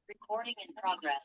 Recording in progress.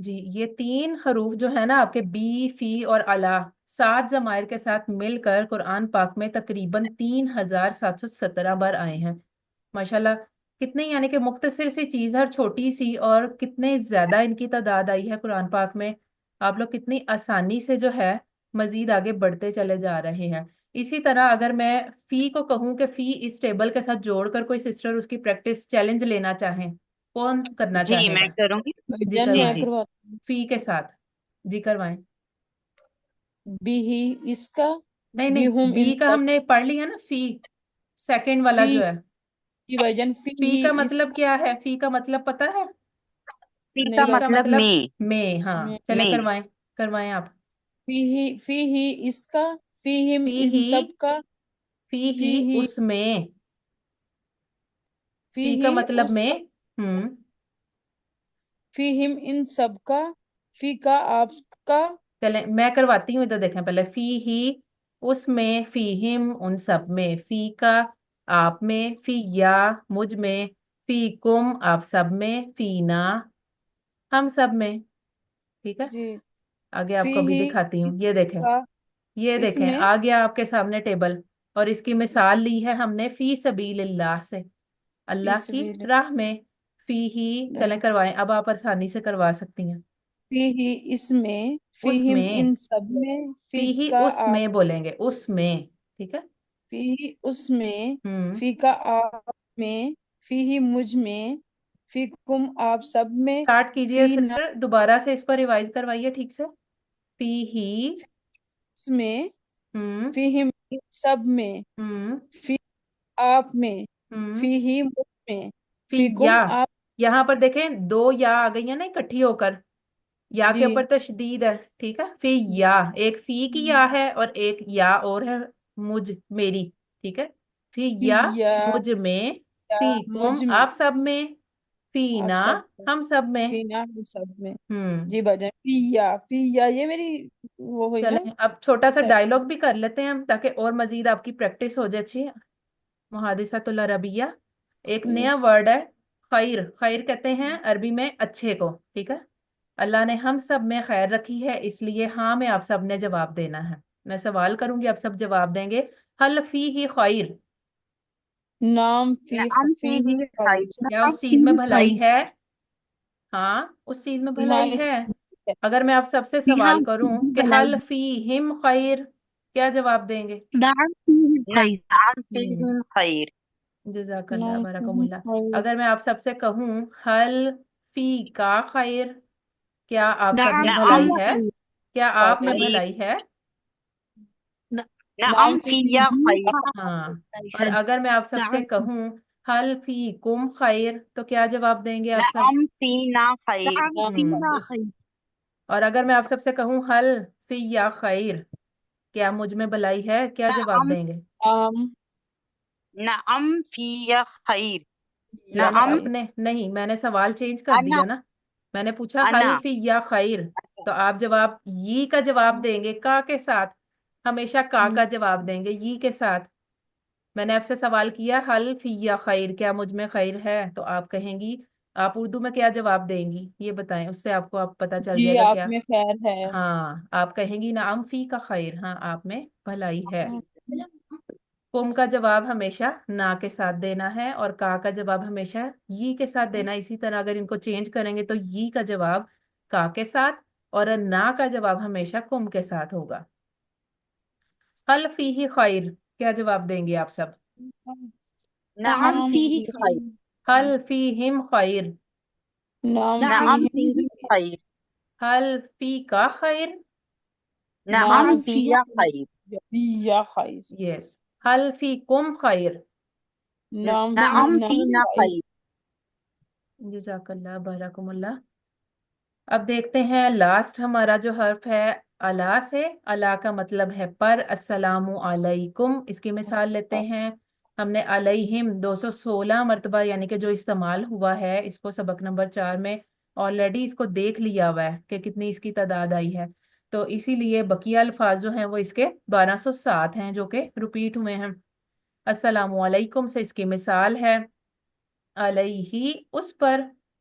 جی یہ 3 حروف جو ہے نا آپ کے بی، فی اور الا، 7 ضمائر کے ساتھ مل کر قرآن پاک میں تقریباً 3717 بار آئے ہیں ماشاءاللہ. کتنی یعنی کہ مختصر سی چیز ہے اور چھوٹی سی، اور کتنے زیادہ ان کی تعداد آئی ہے قرآن پاک میں. آپ لوگ کتنی آسانی سے جو ہے مزید آگے بڑھتے چلے جا رہے ہیں. اسی طرح اگر میں فی کو کہوں کہ فی اس ٹیبل کے ساتھ جوڑ کر کوئی سسٹر اس کی پریکٹس چیلنج لینا چاہیں، کون کرنا جی چاہے میں گا؟ کروں گی. جی جن جی میں جی کروائیں. کرواتی ہوں. فی کے ساتھ جی کروائیں. بی ہی اس کا، نہیں بھی نہیں، ہم ان بی کا سب، ہم نے پڑھ لیا نا، فی سیکنڈ والا فی جو ہے. کی وجن فی فی ہی کا اس مطلب کا. کیا ہے؟ فی کا مطلب پتہ ہے؟ فی کا نہیں فی کا پتہ. مطلب مطلب میں. میں. ہاں چلیں میں. کروائیں، کروائیں آپ. فی ہی اس کا، فی ہم فی ان ہی، سب کا، فی ہی فی ہی اس میں. فی فی کا ہی مطلب اس میں. کا، ہم فی ہم ان سب کا، فی کا آپ کا. چلیں میں کرواتی ہوں، ادھر دیکھیں پہلے. فی ہی اس میں، فی ہم ان سب میں، فی کا آپ میں، فی یا مجھ میں، فی کم آپ سب میں، فی نا ہم سب میں. ٹھیک ہے، جی. آگے آپ فی کو بھی ہی دکھاتی اس ہوں. یہ دیکھیں، کا، یہ اس دیکھیں میں. آ گیا آپ کے سامنے ٹیبل، اور اس کی مثال لی ہے ہم نے فی سبیل اللہ سے، فی اللہ کی سبیل راہ میں. فی ہی چلیں اللہ. کروائیں، اب آپ آسانی سے کروا سکتی ہیں. فی ہی اس میں، فی اس ہم میں، ان سب میں، فی فی ہی کا اس آپ. میں بولیں گے، اس میں. ٹھیک ہے. فی ہی اس میں، ہم فی کا آپ میں، فی ہی مجھ میں، فی کم آپ سب میں، اسٹارٹ کیجئے فی نہ سسٹر، دوبارہ سے اس کو ریوائز کروائیے ٹھیک سے. فی ہی، اس میں، ہم فی ہم ان سب میں، ہم فی آپ میں، ہم فی ہی مجھ میں، فی فی یا، کم آپ. یہاں پر دیکھیں 2 یا آ گئی ہیں نا اکٹھی ہو کر، یا کے جی اوپر تشدید ہے. ٹھیک ہے، فی جی. یا ایک فی کی یا ہے اور ایک یا اور ہے مجھ میری. ٹھیک ہے، فی فی یا یا مجھ میں، فی کم مجھ میں، آپ سب میں، فی آپ نا سب میں، ہم سب میں. فی نہ ہم سب میں. ہم جی بجائے فی یا، فی یا یہ میری وہ ہوئی نا. چلیں اب چھوٹا سا ڈائلوگ بھی کر لیتے ہیں ہم، تاکہ اور مزید آپ کی پریکٹس ہو جائے اچھی. محادثۃ العربیہ، ایک نیا ورڈ ہے خیر. خیر کہتے ہیں عربی میں اچھے کو. ٹھیک ہے، اللہ نے ہم سب میں خیر رکھی ہے، اس لیے ہاں میں آپ سب نے جواب دینا ہے. میں سوال کروں گی، آپ سب جواب دیں گے. حل فی ہی خیر، نام فی نعم فی ہی فیہ خیر. خیر. کیا نعم اس چیز میں فیہ بھلائی خیر. ہے؟ ہاں اس چیز میں ایمان بھلائی اس ہے. ہے. اگر میں آپ سب سے یہاں سوال کروں کہ بلائی. حل فی ہم خیر، کیا جواب دیں گے؟ نعم فيه خير. نعم ہم فیہ خیر. جزاک اللہ نام فی بارکم ہی اللہ. خیر. اگر میں آپ سب سے کہوں حل فی کا خیر، کیا آپ سب نعم میں نعم بھلائی فيه ہے؟ خير. کیا آپ میں خیر. بھلائی ہے؟ ن- نعم نام فیہ فيه خیر. ہاں. اور خير. اگر میں آپ سب سے نعم کہوں حل فی کم خیر، تو کیا جواب دیں گے آپ سب؟ نعم فینا خیر. نعم نام ہم فينا خیر. خير. اور اگر میں آپ سب سے کہوں حل فی یا خیر، کیا مجھ میں بھلائی ہے؟ کیا جواب نعم دیں گے؟ نام نعم فیہ خیر. یا میں نے نعم خیر. اپنے نہیں، میں نے سوال چینج کر انا دیا نا. میں نے پوچھا حل انا. فی یا خیر، تو آپ جواب یہ کا جواب دیں گے کا کے ساتھ، ہمیشہ کا جواب دیں گے یہ کے ساتھ. میں نے آپ سے سوال کیا حل فی یا خیر، کیا مجھ میں خیر ہے؟ تو آپ کہیں گی، آپ اردو میں کیا جواب دیں گی یہ بتائیں، اس سے آپ کو آپ پتہ چل جی جائے گا آپ کیا. میں خیر ہے. ہاں آپ کہیں گی نعم فی کا خیر، ہاں آپ میں بھلائی ہے. کم کا جواب ہمیشہ نا کے ساتھ دینا ہے، اور کا جواب ہمیشہ یہ کے ساتھ دینا ہے. اسی طرح اگر ان کو چینج کریں گے تو یہ کا جواب کا کے ساتھ، اور نا کا جواب ہمیشہ کم کے ساتھ ہوگا. حل فی ہی خیر، کیا جواب دیں گے آپ سب؟ نعم نعم نام فيه فیہ خير. خیر. حل فی ہم خیر، نام فی نعم نعم ہی فیہ فيه خیر. حل فی کا خیر. نعم نعم نام فی فيه فیہ خير. خیر. یا خیر. یس. حل فی کم خیر. نام فی نعم نعم نہ فینا فيه خیر. خير. خیر. جزاک اللہ بارکم اللہ. اب دیکھتے ہیں لاسٹ ہمارا جو حرف ہے الا سے. الا کا مطلب ہے پر. السلام علیکم، اس کی مثال لیتے ہیں. ہم نے علیہم 216 مرتبہ یعنی کہ جو استعمال ہوا ہے، اس کو سبق نمبر 4 میں آلریڈی اس کو دیکھ لیا ہوا ہے کہ کتنی اس کی تعداد آئی ہے. تو اسی لیے بقیہ الفاظ جو ہیں وہ اس کے 1207 ہیں جو کہ ریپیٹ ہوئے ہیں. السلام علیکم سے اس کی مثال ہے علیہ اس پر،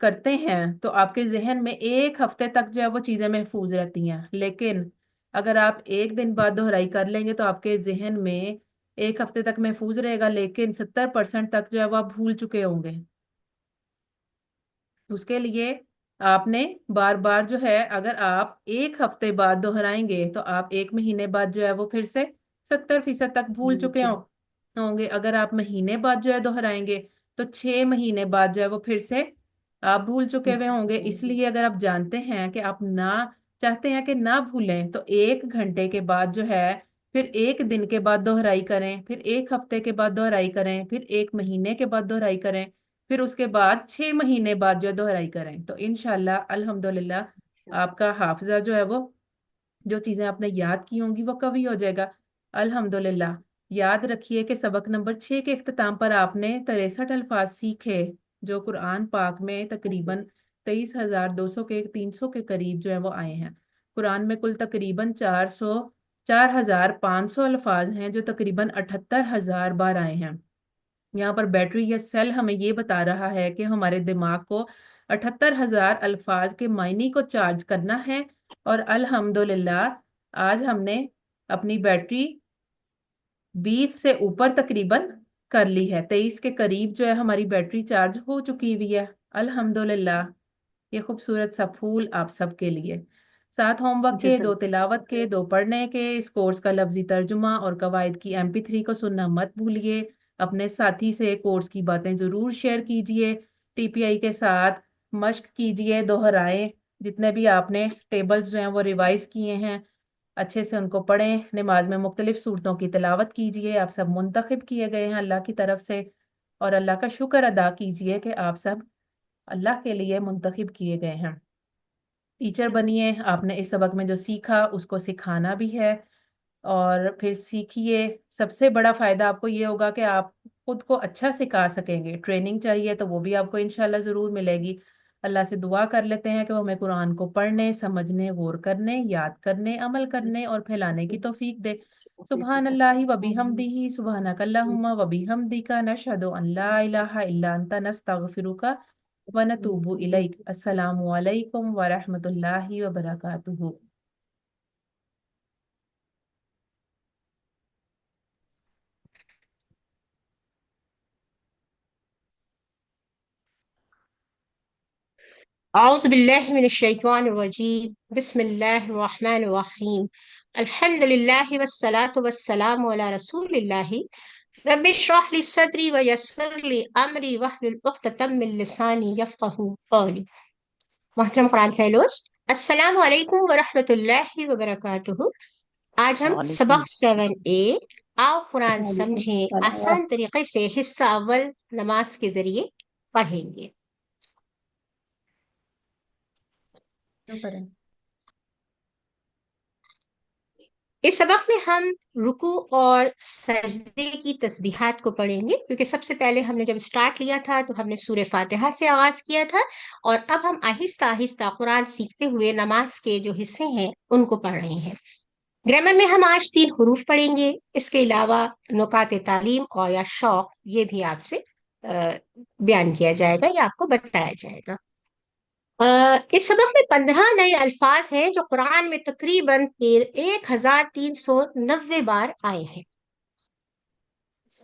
کرتے ہیں تو آپ کے ذہن میں ایک ہفتے تک جو ہے وہ چیزیں محفوظ رہتی ہیں، لیکن اگر آپ ایک دن بعد دہرائی کر لیں گے تو آپ کے ذہن میں ایک ہفتے تک محفوظ رہے گا، لیکن 70% تک جو ہے وہ آپ بھول چکے ہوں گے۔ اس کے لیے آپ نے بار بار جو ہے، اگر آپ ایک ہفتے بعد دہرائیں گے تو آپ ایک مہینے بعد جو ہے وہ پھر سے 70% تک بھول چکے ہوں گے۔ اگر آپ مہینے بعد جو ہے دہرائیں گے تو 6 مہینے بعد جو ہے وہ پھر سے آپ بھول چکے ہوئے ہوں گے۔ اس لیے اگر آپ جانتے ہیں کہ آپ نہ چاہتے ہیں کہ نہ بھولیں تو 1 گھنٹے کے بعد جو ہے، پھر 1 دن کے بعد دہرائی کریں، پھر 1 ہفتے کے بعد دہرائی کریں، پھر 1 مہینے کے بعد دہرائی کریں، پھر اس کے بعد 6 مہینے بعد جو دہرائی کریں، تو انشاءاللہ الحمدللہ آپ کا حافظہ جو ہے وہ، جو چیزیں آپ نے یاد کی ہوں گی وہ قوی ہو جائے گا الحمدللہ۔ یاد رکھیے کہ سبق نمبر 6 کے اختتام پر آپ نے 63 الفاظ سیکھے، جو قرآن پاک میں تقریباً 23,200 کے 300 کے قریب جو ہے وہ آئے ہیں۔ قرآن میں کل تقریباً 4,500 الفاظ ہیں جو تقریباً 78,000 بار آئے ہیں۔ یہاں پر بیٹری یا سیل ہمیں یہ بتا رہا ہے کہ ہمارے دماغ کو 78,000 الفاظ کے معنی کو چارج کرنا ہے، اور الحمدللہ آج ہم نے اپنی بیٹری 20 سے اوپر تقریباً کر لی ہے، 23 کے قریب جو ہے ہماری بیٹری چارج ہو چکی ہوئی ہے الحمدللہ۔ یہ خوبصورت سا پھول آپ سب کے لیے، 7 ہوم ورک کے، 2 تلاوت کے، 2 پڑھنے کے۔ اس کورس کا لفظی ترجمہ اور قواعد کی MP3 کو سننا مت بھولیے۔ اپنے ساتھی سے کورس کی باتیں ضرور شیئر کیجئے، TPI کے ساتھ مشق کیجئے، دہرائیں، جتنے بھی آپ نے ٹیبلز جو ہیں وہ ریوائز کیے ہیں اچھے سے ان کو پڑھیں۔ نماز میں مختلف صورتوں کی تلاوت کیجئے، آپ سب منتخب کیے گئے ہیں اللہ کی طرف سے، اور اللہ کا شکر ادا کیجئے کہ آپ سب اللہ کے لیے منتخب کیے گئے ہیں۔ ٹیچر بنیے، آپ نے اس سبق میں جو سیکھا اس کو سکھانا بھی ہے، اور پھر سیکھیے۔ سب سے بڑا فائدہ آپ کو یہ ہوگا کہ آپ خود کو اچھا سکھا سکیں گے۔ ٹریننگ چاہیے تو وہ بھی آپ کو انشاءاللہ ضرور ملے گی۔ اللہ سے دعا کر لیتے ہیں کہ وہ ہمیں قرآن کو پڑھنے، سمجھنے، غور کرنے، یاد کرنے، عمل کرنے اور پھیلانے کی توفیق دے۔ سبحان اللہ و بحمدہ، سبحانک اللہم و بحمدک، نشہد ان لا الہ الا انت، نستغفرک ونتوب الیک۔ السلام علیکم ورحمۃ اللہ وبرکاتہ۔ أعوذ بالله من الشيطان الرجيم بسم الله الرحمن الرحيم الحمد لله والصلاة والسلام على رسول الله رب اشرح لي صدري ويسر لي أمري واحلل عقدة من لساني يفقهوا قولي۔ محترم قرآن فیلوز، السلام علیکم ورحمۃ اللہ وبرکاتہ۔ آج ہم سبق 7A آؤ قرآن سمجھیں آسان طریقے سے حصہ اول نماز کے ذریعے پڑھیں گے۔ اس سبق میں ہم رکوع اور سجدے کی تسبیحات کو پڑھیں گے، کیونکہ سب سے پہلے ہم نے جب سٹارٹ لیا تھا تو ہم نے سورہ فاتحہ سے آغاز کیا تھا، اور اب ہم آہستہ آہستہ قرآن سیکھتے ہوئے نماز کے جو حصے ہیں ان کو پڑھ رہے ہیں۔ گرامر میں ہم آج 3 حروف پڑھیں گے، اس کے علاوہ نکات تعلیم اور یا شوق یہ بھی آپ سے بیان کیا جائے گا یا آپ کو بتایا جائے گا۔ اس سبق میں 15 نئے الفاظ ہیں جو قرآن میں تقریباً 1390 بار آئے ہیں۔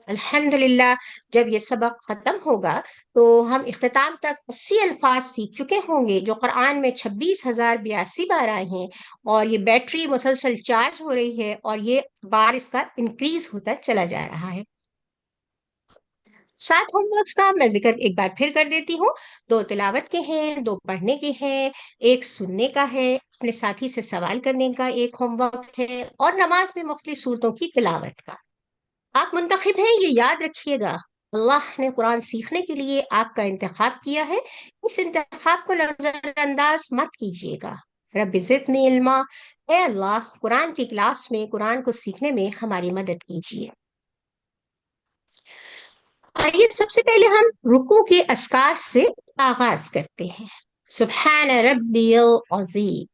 الحمدللہ جب یہ سبق ختم ہوگا تو ہم اختتام تک 80 الفاظ سیکھ چکے ہوں گے، جو قرآن میں 26,082 بار آئے ہیں، اور یہ بیٹری مسلسل چارج ہو رہی ہے اور یہ بار اس کا انکریز ہوتا چلا جا رہا ہے۔ 7 ہوم ورکس کا میں ذکر ایک بار پھر کر دیتی ہوں۔ 2 تلاوت کے ہیں، 2 پڑھنے کے ہیں، 1 سننے کا ہے، اپنے ساتھی سے سوال کرنے کا 1 ہوم ورک ہے، اور نماز میں مختلف صورتوں کی تلاوت کا۔ آپ منتخب ہیں، یہ یاد رکھیے گا، اللہ نے قرآن سیکھنے کے لیے آپ کا انتخاب کیا ہے، اس انتخاب کو نظر انداز مت کیجیے گا۔ رب زدنی علما، اے اللہ قرآن کی کلاس میں قرآن کو سیکھنے میں ہماری مدد کیجیے۔ آئیے سب سے پہلے ہم رکوع کے اذکار سے آغاز کرتے ہیں۔ سبحان ربی العظیم،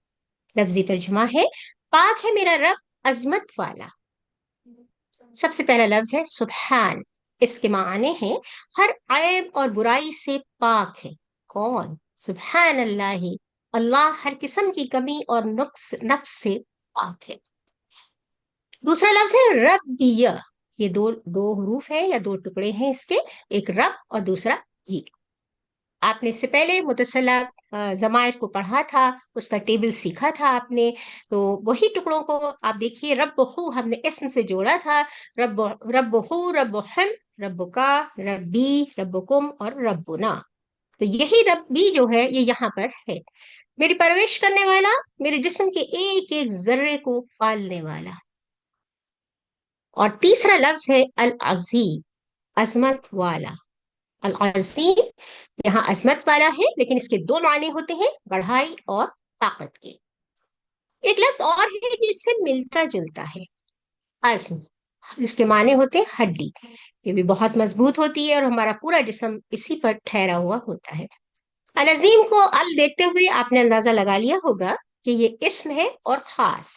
لفظی ترجمہ ہے پاک ہے میرا رب عظمت والا۔ سب سے پہلا لفظ ہے سبحان، اس کے معنی ہیں ہر عیب اور برائی سے پاک ہے۔ کون؟ سبحان اللہ، اللہ ہر قسم کی کمی اور نقص سے پاک ہے۔ دوسرا لفظ ہے ربیہ، یہ دو حروف ہیں یا دو ٹکڑے ہیں اس کے، ایک رب اور دوسرا یہ۔ آپ نے اس سے پہلے متصلہ ضمائر کو پڑھا تھا، اس کا ٹیبل سیکھا تھا آپ نے، تو وہی ٹکڑوں کو آپ دیکھیے، رب ہو ہم نے اسم سے جوڑا تھا، رب ہو، رب ہم، رب کا، ربی، ربکم اور ربنا، تو یہی ربی جو ہے یہ یہاں پر ہے، میری پرورش کرنے والا، میرے جسم کے ایک ایک ذرے کو پالنے والا۔ اور تیسرا لفظ ہے العظیم، عظمت والا۔ العظیم یہاں عظمت والا ہے، لیکن اس کے دو معنی ہوتے ہیں، بڑھائی اور طاقت کے۔ ایک لفظ اور ہے جس سے ملتا جلتا ہے، عزم، جس کے معنی ہوتے ہیں ہڈی، یہ بھی بہت مضبوط ہوتی ہے اور ہمارا پورا جسم اسی پر ٹھہرا ہوا ہوتا ہے۔ العظیم کو ال دیکھتے ہوئے آپ نے اندازہ لگا لیا ہوگا کہ یہ اسم ہے اور خاص۔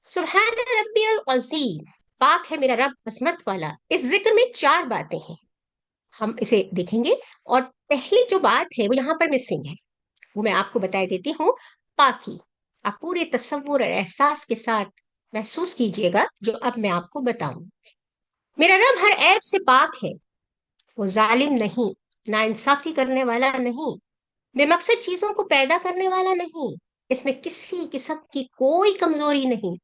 سبحان ربی العظیم، پاک ہے میرا رب عظمت والا، اس ذکر میں چار باتیں ہیں، ہم اسے دیکھیں گے، اور پہلی جو بات ہے وہ یہاں پر مسنگ ہے، وہ میں آپ کو بتا دیتی ہوں۔ پاکی، آپ پورے تصور اور احساس کے ساتھ محسوس کیجئے گا جو اب میں آپ کو بتاؤں۔ میرا رب ہر عیب سے پاک ہے، وہ ظالم نہیں، نا انصافی کرنے والا نہیں، بے مقصد چیزوں کو پیدا کرنے والا نہیں، اس میں کسی قسم کی کوئی کمزوری نہیں،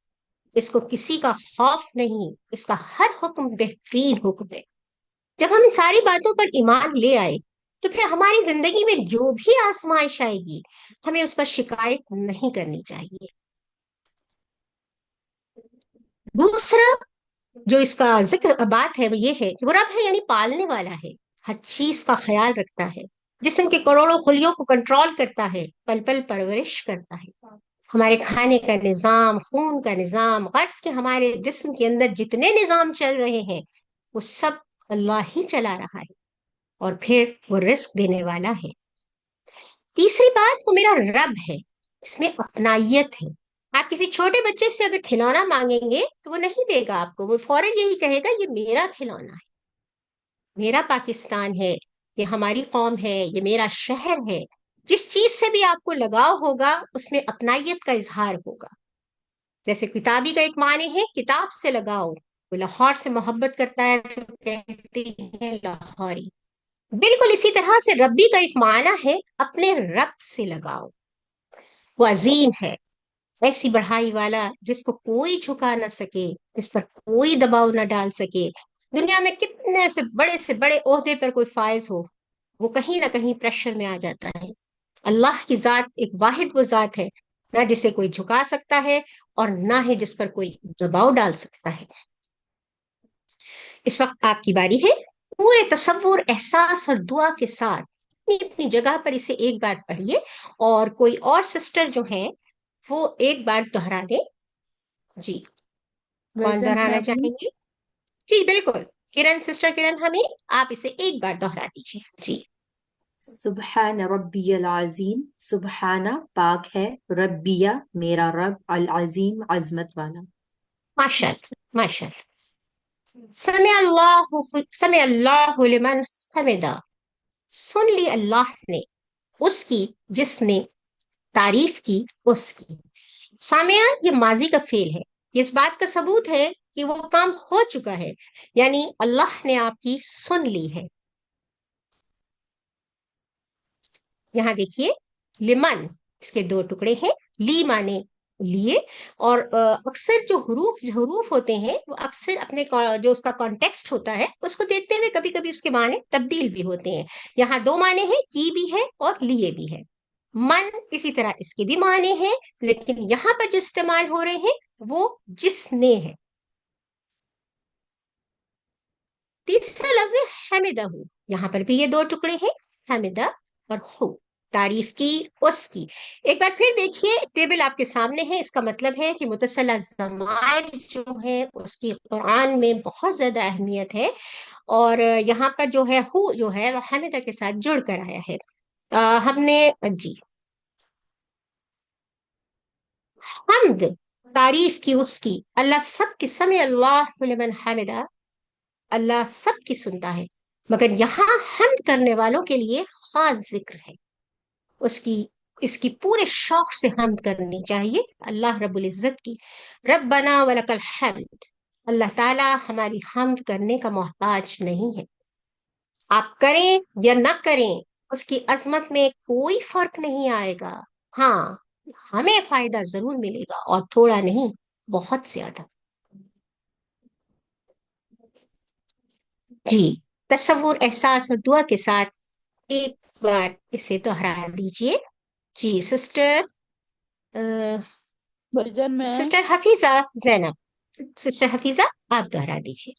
اس کو کسی کا خوف نہیں، اس کا ہر حکم بہترین حکم ہے۔ جب ہم ان ساری باتوں پر ایمان لے آئے تو پھر ہماری زندگی میں جو بھی آزمائش آئے گی ہمیں اس پر شکایت نہیں کرنی چاہیے۔ دوسرا جو اس کا ذکر بات ہے وہ یہ ہے کہ وہ رب ہے، یعنی پالنے والا ہے، ہر چیز کا خیال رکھتا ہے، جسم کے کروڑوں خلیوں کو کنٹرول کرتا ہے، پل پل پرورش کرتا ہے، ہمارے کھانے کا نظام، خون کا نظام، غرض کے ہمارے جسم کے اندر جتنے نظام چل رہے ہیں وہ سب اللہ ہی چلا رہا ہے، اور پھر وہ رزق دینے والا ہے۔ تیسری بات، وہ میرا رب ہے، اس میں اپنائیت ہے۔ آپ کسی چھوٹے بچے سے اگر کھلونا مانگیں گے تو وہ نہیں دے گا آپ کو، وہ فوراً یہی کہے گا یہ میرا کھلونا ہے، میرا پاکستان ہے، یہ ہماری قوم ہے، یہ میرا شہر ہے۔ جس چیز سے بھی آپ کو لگاؤ ہوگا اس میں اپنائیت کا اظہار ہوگا۔ جیسے کتابی کا ایک معنی ہے کتاب سے لگاؤ، وہ لاہور سے محبت کرتا ہے تو کہتے ہیں لاہوری، بالکل اسی طرح سے ربی کا ایک معنی ہے اپنے رب سے لگاؤ۔ وہ عظیم ہے، ایسی بڑھائی والا جس کو کوئی جھکا نہ سکے، جس پر کوئی دباؤ نہ ڈال سکے، دنیا میں کتنے سے بڑے عہدے پر کوئی فائز ہو وہ کہیں نہ کہیں پریشر میں آ جاتا ہے۔ اللہ کی ذات ایک واحد وہ ذات ہے، نہ جسے کوئی جھکا سکتا ہے اور نہ ہی جس پر کوئی دباؤ ڈال سکتا ہے۔ اس وقت آپ کی باری ہے، پورے تصور، احساس اور دعا کے ساتھ اپنی اپنی جگہ پر اسے ایک بار پڑھیے، اور کوئی اور سسٹر جو ہیں وہ ایک بار دہرا دیں۔ جی، کون ورژن دہرانا حمید۔ چاہیں گے؟ جی بالکل، کرن، سسٹر کرن حمید، آپ اسے ایک بار دہرا دیجیے۔ جی سبحان ربی العظیم، سبحانہ پاک ہے، ربیہ میرا رب، العظیم عظمت والا۔ ماشاء اللہ، ماشاء اللہ۔ سمع اللہ لمن حمدہ، سن لی اللہ نے اس کی جس نے تعریف کی اس کی۔ سامعہ یہ ماضی کا فعل ہے، یہ اس بات کا ثبوت ہے کہ وہ کام ہو چکا ہے، یعنی اللہ نے آپ کی سن لی ہے۔ یہاں دیکھیے، لمن اس کے دو ٹکڑے ہیں، لی مانے لیے، اور اکثر جو حروف ہوتے ہیں وہ اکثر اپنے جو اس کا کانٹیکسٹ ہوتا ہے اس کو دیکھتے ہوئے کبھی کبھی اس کے معنی تبدیل بھی ہوتے ہیں۔ یہاں دو معنی ہیں، کی بھی ہے اور لیے بھی ہے۔ من اسی طرح اس کے بھی معنی ہیں، لیکن یہاں پر جو استعمال ہو رہے ہیں وہ جس نے ہے۔ تیسرا لفظ ہے حمدہ، یہاں پر بھی یہ دو ٹکڑے ہیں، حمدہ اور ہو، تعریف کی اس کی۔ ایک بار پھر دیکھیے، ٹیبل آپ کے سامنے ہے، اس کا مطلب ہے کہ متصلہ ضمائر جو ہے اس کی قرآن میں بہت زیادہ اہمیت ہے، اور یہاں پر جو ہے ہو جو ہے وہ حمدہ کے ساتھ جڑ کر آیا ہے۔ ہم نے جی حمد، تعریف کی اس کی، اللہ سب کی، سمع اللہ لمن حمدہ، اللہ سب کی سنتا ہے، مگر یہاں حمد کرنے والوں کے لیے خاص ذکر ہے، اس کی پورے شوق سے حمد کرنی چاہیے اللہ رب العزت کی۔ ربنا ولک الحمد، اللہ تعالیٰ ہماری حمد کرنے کا محتاج نہیں ہے، آپ کریں یا نہ کریں اس کی عظمت میں کوئی فرق نہیں آئے گا، ہاں ہمیں فائدہ ضرور ملے گا، اور تھوڑا نہیں، بہت زیادہ۔ جی، تصور، احساس اور دعا کے ساتھ ایک بار اسے دوہرا دیجیے۔ جی سسٹر بھائی جان میں سسٹر حفیظہ زینب، سسٹر حفیظہ آپ دوہرا دیجیے۔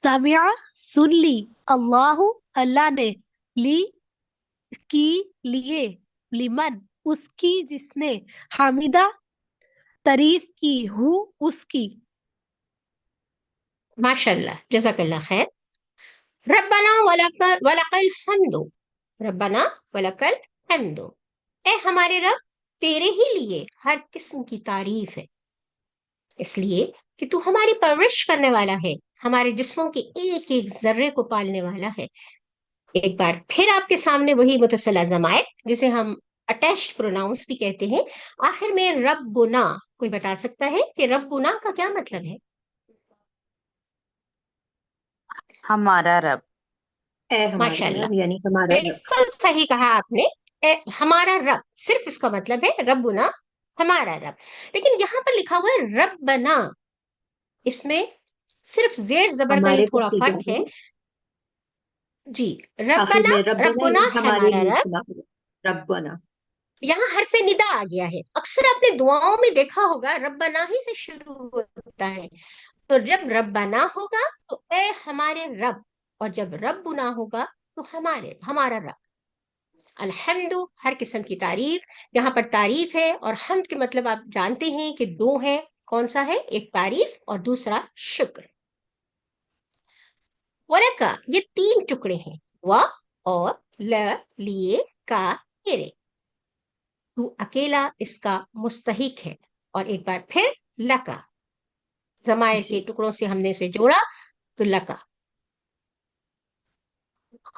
سامعہ سن لی، اللہ اللہ نے، لی کی لیے، لمن اس کی جس نے، حمیدہ تعریف کی، ہوں اس کی۔ ماشاء اللہ، جزاک اللہ خیر۔ ربنا ولک الحمد، ربنا ولک الحمد، اے ہمارے رب تیرے ہی لیے ہر قسم کی تعریف ہے، اس لیے کہ تو ہماری پرورش کرنے والا ہے، ہمارے جسموں کے ایک ایک ذرے کو پالنے والا ہے۔ ایک بار پھر آپ کے سامنے وہی متصل ضمائر جسے ہم اٹیچڈ پروناؤنس بھی کہتے ہیں، آخر میں ربنا، کوئی بتا سکتا ہے کہ ربنا کا کیا مطلب ہے؟ ہمارا رب۔ اے ہمارا ماشاء اللہ، رب یعنی ہمارا رب۔ بالکل صحیح کہا آپ نے، ہمارا رب، صرف اس کا مطلب ہے ربنا، ہمارا رب۔ لیکن یہاں پر لکھا ہوا ہے ربنا، اس میں صرف زیر زبر کا یہ ہمارے تھوڑا پس جا فرق ہے۔ رہے جی، آخر ربنا، میں ربنا ربنا یعنی ہمارے ہمارا لیے رب، سنا ربنا۔ یہاں حرف ندا آ گیا ہے، اکثر آپ نے دعاؤں میں دیکھا ہوگا ربنا ہی سے شروع ہوتا ہے، تو جب ربنا ہوگا تو اے ہمارے رب، اور جب ربنا ہوگا تو ہمارا رب۔ الحمد، ہر قسم کی تعریف، یہاں پر تعریف ہے اور حمد کے مطلب آپ جانتے ہیں کہ دو ہے، کون سا ہے؟ ایک تعریف اور دوسرا شکر۔ ولکا، یہ تین ٹکڑے ہیں، و اور ل، لیے، کا، تیرے، تو اکیلا اس کا مستحق ہے، اور ایک بار پھر لکا، ضمائر کے جی ٹکڑوں سے ہم نے اسے جوڑا تو لکا۔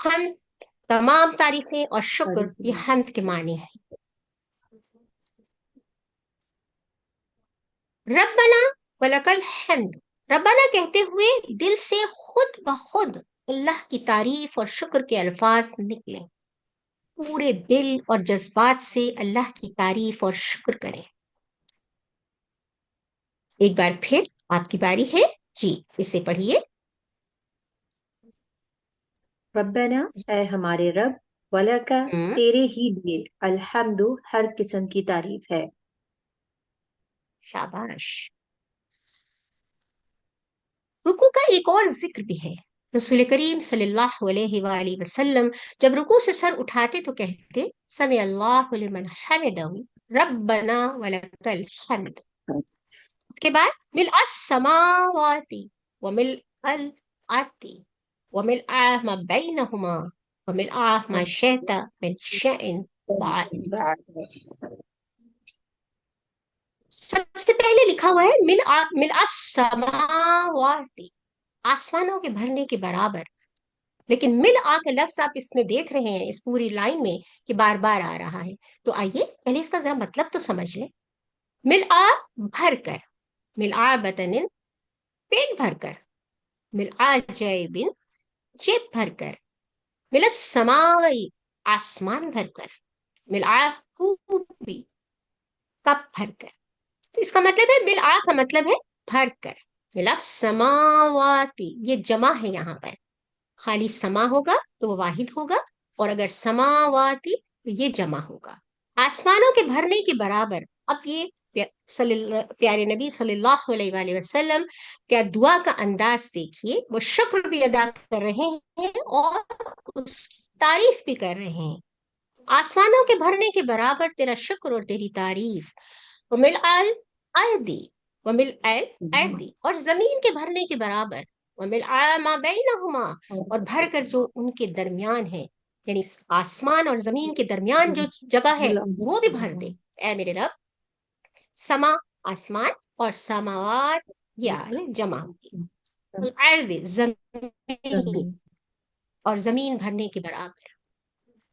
ہم تمام تعریفیں اور شکر یہ حمد کے معنی ہے۔ ربنا ولک الحمد، ربنا کہتے ہوئے دل سے خود بخود اللہ کی تعریف اور شکر کے الفاظ نکلیں، پورے دل اور جذبات سے اللہ کی تعریف اور شکر کریں۔ ایک بار پھر آپ کی باری ہے، جی اسے پڑھیے۔ ربنا، اے ہمارے رب، ولکا، ہم، تیرے ہی لیے، الحمد، ہر قسم کی تعریف ہے۔ شاباش۔ رکوع کا ایک اور ذکر بھی ہے، رسول کریم صلی اللہ علیہ وآلہ وسلم جب رکوع سے سر اٹھاتے تو کہتے سمع اللہ لمن حمدہ، ربنا ولک الحمد، کے بعد ملء السماوات وملء الارض وملء ما بینہما وملء ما شئت من شیء بعد۔ سب سے پہلے لکھا ہوا ہے ملء السماوات، آسمانوں کے بھرنے کے برابر، لیکن ملء کا لفظ آپ اس میں دیکھ رہے ہیں اس پوری لائن میں کہ بار بار آ رہا ہے، تو آئیے پہلے اس کا ذرا مطلب تو سمجھ لیں۔ ملء بھر کر، ملء بطن پیٹ بھر کر، ملء جیب جیب بھر کر، ملء السماء آسمان بھر کر، ملء کوب کپ بھر کر، تو اس کا مطلب ہے ملء کا مطلب ہے بھر کر، ملء السماوات یہ جمع ہے، یہاں پر خالی سما ہوگا تو وہ واحد ہوگا، اور اگر سماواتی تو یہ جمع ہوگا، آسمانوں کے بھرنے کے برابر۔ اب یہ پیارے نبی صلی اللہ علیہ وآلہ وسلم کیا دعا کا انداز دیکھیے، وہ شکر بھی ادا کر رہے ہیں اور اس کی تعریف بھی کر رہے ہیں۔ آسمانوں کے بھرنے کے برابر تیرا شکر اور تیری تعریف، وملء الارض وملء الارض، اور زمین کے بھرنے کے برابر، وملء ما بینہما، اور بھر کر جو ان کے درمیان ہے، یعنی آسمان اور زمین کے درمیان جو جگہ ہے وہ بھی بھر دے اے میرے رب۔ سما آسمان اور سماوات یہ آئے جمع ہوگی۔ الارض زمین، زمین، اور زمین بھرنے کے برابر،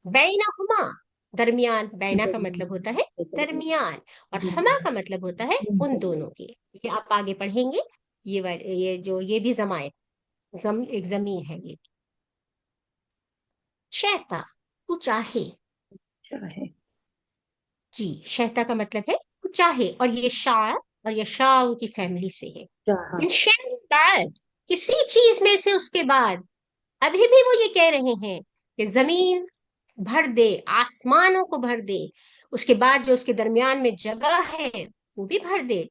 بینہما درمیان، بینا کا مطلب ہوتا ہے درمیان، اور ہما کا مطلب ہوتا ہے ان دونوں کے۔ یہ آپ آگے پڑھیں گے، یہ بھی زمائن، ایک زمین ہے یہ۔ شہتا، تو چاہے، چاہے، جی شہتا کا مطلب ہے تو چاہے، اور یہ شاع اور یہ شاع کی فیملی سے ہے۔ چاہا، من شیء بعد، کسی چیز میں سے اس کے بعد، ابھی بھی وہ یہ کہہ رہے ہیں کہ زمین بھر دے، آسمانوں کو بھر دے، اس کے بعد جو اس کے درمیان میں جگہ ہے وہ بھی بھر دے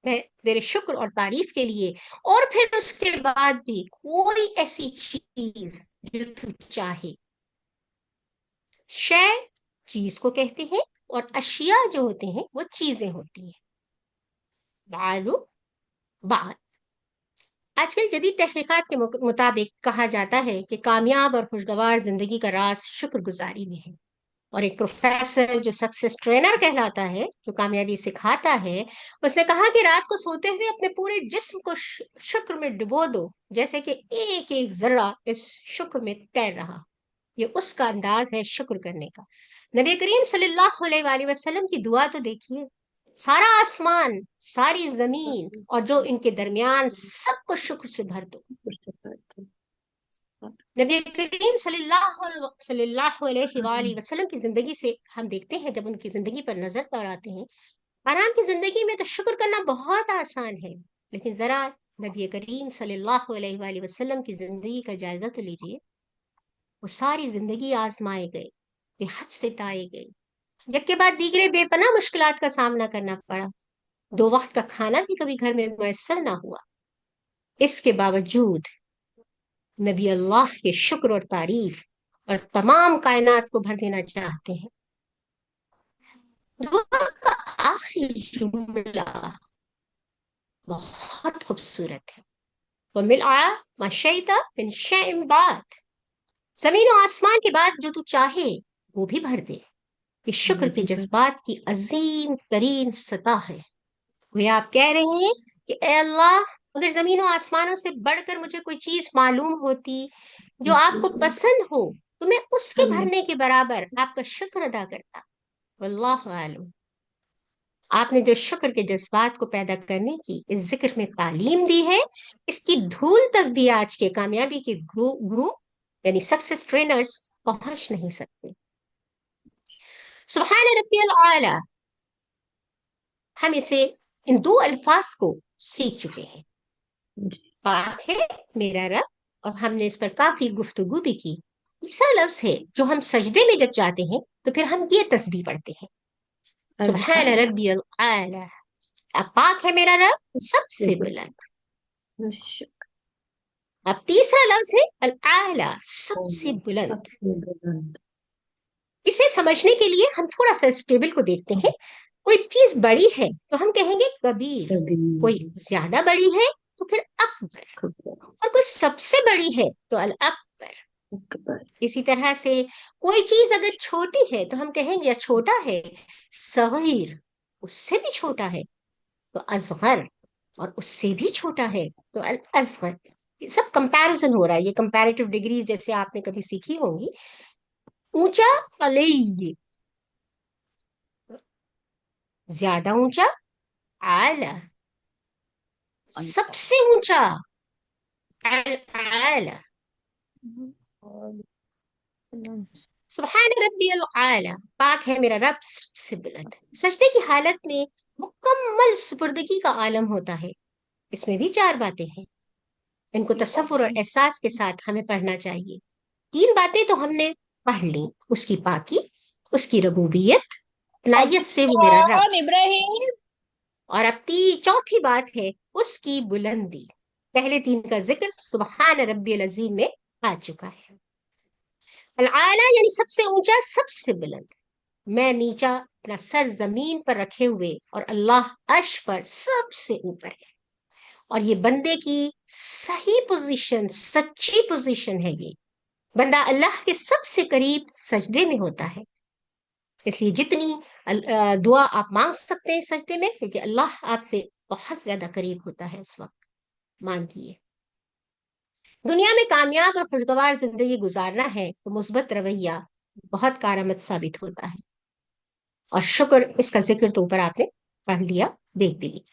میں تیرے شکر اور تعریف کے لیے، اور پھر اس کے بعد بھی کوئی ایسی چیز جو تو چاہے۔ شے چیز کو کہتے ہیں، اور اشیاء جو ہوتے ہیں وہ چیزیں ہوتی ہیں۔ بعدو، بعد، آج کل جدید تحقیقات کے مطابق کہا جاتا ہے کہ کامیاب اور خوشگوار زندگی کا راز شکر گزاری میں ہے۔ اور ایک پروفیسر جو سکسیس ٹرینر کہلاتا ہے، جو کامیابی سکھاتا ہے، اس نے کہا کہ رات کو سوتے ہوئے اپنے پورے جسم کو شکر میں ڈبو دو، جیسے کہ ایک ایک ذرہ اس شکر میں تیر رہا۔ یہ اس کا انداز ہے شکر کرنے کا۔ نبی کریم صلی اللہ علیہ وآلہ وسلم کی دعا تو دیکھیے، سارا آسمان، ساری زمین اور جو ان کے درمیان، سب کو شکر سے بھر دو۔ نبی کریم صلی اللہ علیہ وآلہ وسلم کی زندگی سے ہم دیکھتے ہیں، جب ان کی زندگی پر نظر دوڑاتے ہیں، آرام کی زندگی میں تو شکر کرنا بہت آسان ہے، لیکن ذرا نبی کریم صلی اللہ علیہ وآلہ وسلم کی زندگی کا جائزہ تو لیجیے۔ وہ ساری زندگی آزمائے گئے، بے حد سے تائے گئے، یک کے بعد دیگرے بے پناہ مشکلات کا سامنا کرنا پڑا، 2 وقت کا کھانا بھی کبھی گھر میں میسر نہ ہوا۔ اس کے باوجود نبی اللہ کے شکر اور تعریف اور تمام کائنات کو بھر دینا چاہتے ہیں۔ دعا کا آخری جملہ بہت خوبصورت ہے، وَمِلْعَ مَا شَئْتَ مِنْ شَيْءٍ بَعْدَ، زمین و آسمان کے بعد جو تو چاہے وہ بھی بھر دے۔ یہ شکر کے جذبات کی عظیم ترین سطح ہے۔ وہ آپ کہہ رہے ہیں کہ اے اللہ، اگر زمین و آسمانوں سے بڑھ کر مجھے کوئی چیز معلوم ہوتی جو آپ کو پسند ہو تو میں اس کے بھرنے کے برابر آپ کا شکر ادا کرتا۔ واللہ عالم، آپ نے جو شکر کے جذبات کو پیدا کرنے کی اس ذکر میں تعلیم دی ہے، اس کی دھول تک بھی آج کے کامیابی کے گرو یعنی سکسیس ٹرینرز پہنچ نہیں سکتے۔ سبحان ربی العالی، ہم اسے ان 2 الفاظ کو سیکھ چکے ہیں۔ پاک ہے میرا رب، اور ہم نے اس پر کافی گفتگو بھی کی۔ تیسرا لفظ ہے جو ہم سجدے میں جب جاتے ہیں تو پھر ہم یہ تسبیح پڑھتے ہیں، سبحان ربی العالی، اب پاک ہے میرا رب سب سے بلند۔ اب تیسرا لفظ ہے الاعلی، سب سے بلند۔ اسے سمجھنے کے لیے ہم تھوڑا سا اس ٹیبل کو دیکھتے ہیں۔ کوئی چیز بڑی ہے تو ہم کہیں گے کبیر، کوئی زیادہ بڑی ہے تو پھر اکبر، اور کوئی سب سے بڑی ہے تو الاکبر۔ اسی طرح سے کوئی چیز اگر چھوٹی ہے تو ہم کہیں گے یا چھوٹا ہے، صغیر، اس سے بھی چھوٹا ہے تو اصغر، اور اس سے بھی چھوٹا ہے تو الاصغر۔ یہ سب کمپیریزن ہو رہا ہے، یہ کمپیریٹیو ڈگریز جیسے آپ نے کبھی سیکھی ہوں گی۔ اونچا علی، زیادہ اونچا اعلی، سب سے اونچا اعلی۔ سبحان ربی العالی، پاک ہے میرا رب سب سے بلند۔ سجدے کی حالت میں مکمل سپردگی کا عالم ہوتا ہے۔ اس میں بھی 4 باتیں ہیں، ان کو تصور اور احساس کے ساتھ ہمیں پڑھنا چاہیے۔ 3 باتیں تو ہم نے پڑھ لی، اس کی پاکی، اس کی ربوبیت، اپنائیت سے وہ میرا رب، ابراہیم، اور اب چوتھی بات ہے اس کی بلندی۔ پہلے 3 کا ذکر سبحان ربی العظیم میں آ چکا ہے۔ العالی یعنی سب سے اونچا، سب سے بلند۔ میں نیچا اپنا سر زمین پر رکھے ہوئے اور اللہ عرش پر سب سے اوپر ہے، اور یہ بندے کی صحیح پوزیشن، سچی پوزیشن ہے۔ یہ بندہ اللہ کے سب سے قریب سجدے میں ہوتا ہے، اس لیے جتنی دعا آپ مانگ سکتے ہیں سجدے میں، کیونکہ اللہ آپ سے بہت زیادہ قریب ہوتا ہے اس وقت، مانگیے۔ دنیا میں کامیاب اور خوشگوار زندگی گزارنا ہے تو مثبت رویہ بہت کارآمد ثابت ہوتا ہے، اور شکر اس کا ذکر تو اوپر آپ نے پڑھ لیا، دیکھ بھی لیا۔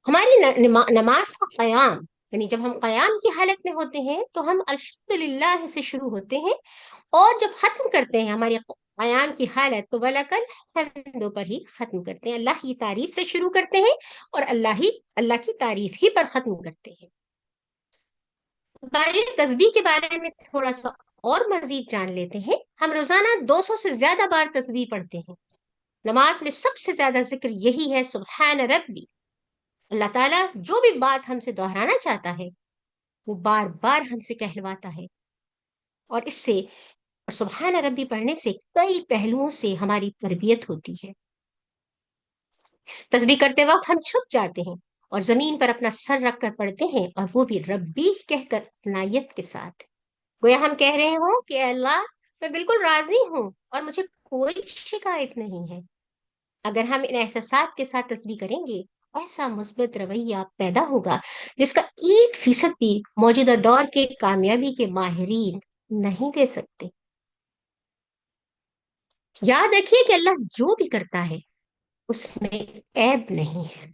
ہماری نماز کا قیام، یعنی جب ہم قیام کی حالت میں ہوتے ہیں تو ہم الحمدللہ سے شروع ہوتے ہیں، اور جب ختم کرتے ہیں ہماری قیام کی حالت تو وَلَکَ الْحَمْدُ پر ہی ختم کرتے ہیں، اللہ کی تعریف سے شروع کرتے ہیں اور اللہ کی تعریف ہی پر ختم کرتے ہیں۔ تسبیح کے بارے میں تھوڑا سا اور مزید جان لیتے ہیں۔ ہم روزانہ 200 سے زیادہ بار تسبیح پڑھتے ہیں۔ نماز میں سب سے زیادہ ذکر یہی ہے، سبحان ربی۔ اللہ تعالیٰ جو بھی بات ہم سے دہرانا چاہتا ہے وہ بار بار ہم سے کہلواتا ہے، اور اس سے، سبحان ربی پڑھنے سے کئی پہلوؤں سے ہماری تربیت ہوتی ہے۔ تسبیح کرتے وقت ہم چھپ جاتے ہیں اور زمین پر اپنا سر رکھ کر پڑھتے ہیں، اور وہ بھی ربی کہہ کر اپنائیت کے ساتھ، گویا ہم کہہ رہے ہوں کہ اے اللہ میں بالکل راضی ہوں اور مجھے کوئی شکایت نہیں ہے۔ اگر ہم ان احساسات کے ساتھ تسبیح کریں گے، ایسا مثبت رویہ پیدا ہوگا جس کا 1% بھی موجودہ دور کے کامیابی کے ماہرین نہیں دے سکتے۔ یاد رکھیے کہ اللہ جو بھی کرتا ہے اس میں عیب نہیں ہے۔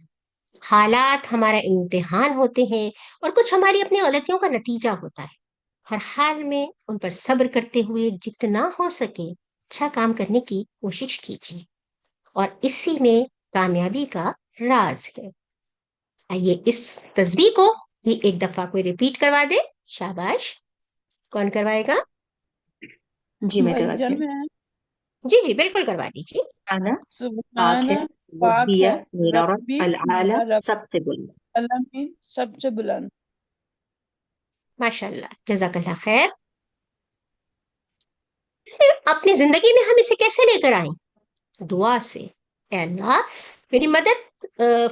حالات ہمارا امتحان ہوتے ہیں اور کچھ ہماری اپنی غلطیوں کا نتیجہ ہوتا ہے۔ ہر حال میں ان پر صبر کرتے ہوئے جتنا ہو سکے اچھا کام کرنے کی کوشش کیجیے، اور اسی میں کامیابی کا راز ہے۔ آئیے اس تسبیح کو بھی ایک دفعہ کوئی ریپیٹ کروا دے، شاباش، کون کروائے گا؟ جی میں بھائی کراتی جان ہوں۔ میں جی جی بالکل کروا دیجیے۔ انا پاک سبحان ہے، وہ پاک دیا ہے میرا رب ربی العالی، میرا رب سب سے بلند۔ العالمین سب سے بلند۔ ماشاء اللہ، جزاک اللہ خیر۔ اپنی زندگی میں ہم اسے کیسے لے کر آئیں؟ دعا سے، اے اللہ میری مدد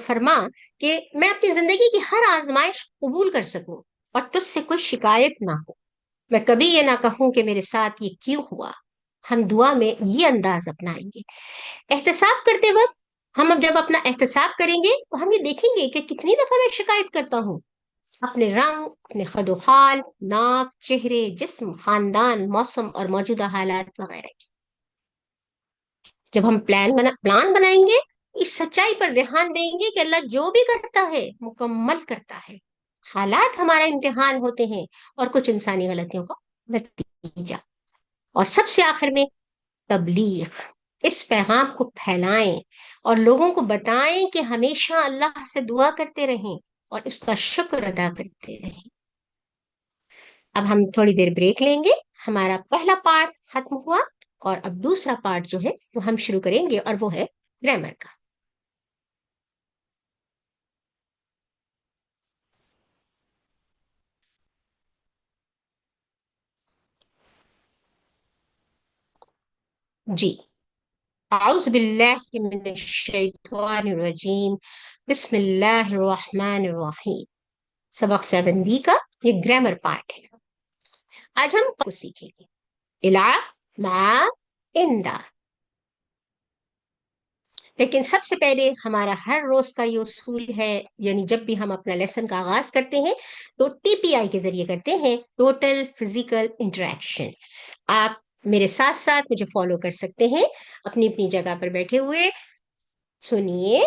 فرما کہ میں اپنی زندگی کی ہر آزمائش قبول کر سکوں اور تجھ سے کوئی شکایت نہ ہو، میں کبھی یہ نہ کہوں کہ میرے ساتھ یہ کیوں ہوا۔ ہم دعا میں یہ انداز اپنائیں گے۔ احتساب کرتے وقت ہم اب جب اپنا احتساب کریں گے تو ہم یہ دیکھیں گے کہ کتنی دفعہ میں شکایت کرتا ہوں اپنے رنگ، اپنے خد و خال، ناک، چہرے، جسم، خاندان، موسم اور موجودہ حالات وغیرہ کی۔ جب ہم پلان بنائیں گے، اس سچائی پر دھیان دیں گے کہ اللہ جو بھی کرتا ہے مکمل کرتا ہے۔ حالات ہمارا امتحان ہوتے ہیں اور کچھ انسانی غلطیوں کا نتیجہ۔ اور سب سے آخر میں تبلیغ، اس پیغام کو پھیلائیں اور لوگوں کو بتائیں کہ ہمیشہ اللہ سے دعا کرتے رہیں اور اس کا شکر ادا کرتے رہیں۔ اب ہم تھوڑی دیر بریک لیں گے، ہمارا پہلا پارٹ ختم ہوا اور اب دوسرا پارٹ جو ہے وہ ہم شروع کریں گے، اور وہ ہے گرامر کا۔ جی، اعوذ باللہ من الشیطان الرجیم، بسم اللہ الرحمن الرحیم۔ سبق 7B کا یہ گرامر پارٹ ہے۔ آج ہم کو سیکھیں گے الا، مع، اندا۔ لیکن سب سے پہلے ہمارا ہر روز کا یہ اصول ہے، یعنی جب بھی ہم اپنا لیسن کا آغاز کرتے ہیں تو TPI کے ذریعے کرتے ہیں، ٹوٹل فزیکل انٹریکشن۔ آپ میرے ساتھ ساتھ مجھے فالو کر سکتے ہیں اپنی اپنی جگہ پر بیٹھے ہوئے۔ سنیے،